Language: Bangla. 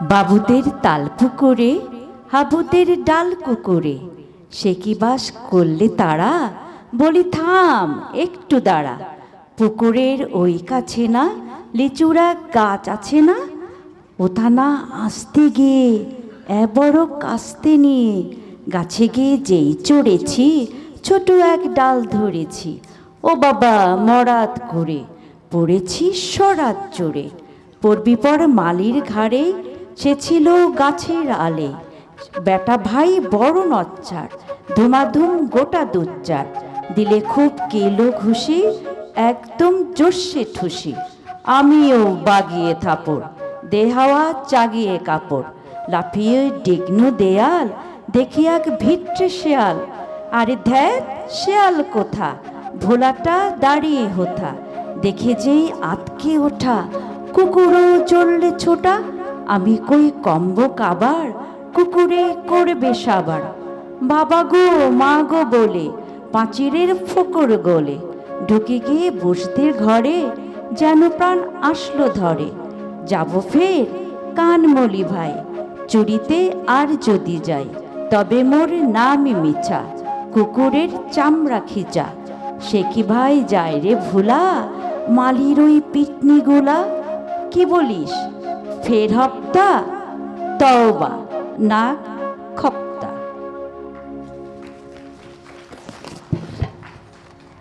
বাবুদের তাল পুকুরে হাবুদের ডাল কুকুরে, সে কি বাস করলে তারা, বলি থাম একটু দাঁড়া। পুকুরের ওই কাছে না লিচুরা গাছ আছে না, ওথা না আসতে গিয়ে বড় কাস্তে নিয়ে গাছে গিয়ে যেই চড়েছি, ছোট এক ডাল ধরেছি। ও বাবা মরাত করে পড়েছি সরাত চড়ে। পড়বি পর মালির ঘাড়ে, সে ছিল গাছের আলে। বেটা ভাই বড় নচ্চার, ধুমাধুম গোটা দুচ্চার, দিলে খুব কেলো ঘুষি, একদম জোশে ঠুসি। আমিও বাগিয়ে থাপড়, দে হাওয়া চাগিয়ে কাপড়, লাফিয়ে ডিগ্নু দেয়াল, দেখি এক ভিট্রে শেয়াল। আরে ধ্যাত শেয়াল কোথা, ভোলাটা দাঁড়িয়ে হোথা, দেখে যেই আতকে ওঠা, কুকুরও চললে ছোটা। আমি কই কম্ব কাবার, কুকুরে করবে সাবার। বাবা গো মা গো বলে পাঁচিরের ফোকর গোলে, ঢুকে গিয়ে বসদের ঘরে, যেন প্রাণ আসলো ধরে। যাব ফের কানমলি ভাই, চুরিতে আর যদি যাই, তবে মোর নামই মিছা, কুকুরের চামড়া খিচা। সে কি ভাই যায় রে ভুলা, মালির ওই পিটনিগুলা। কি বলিস ফের হপ্তা, তওবা নাক খপ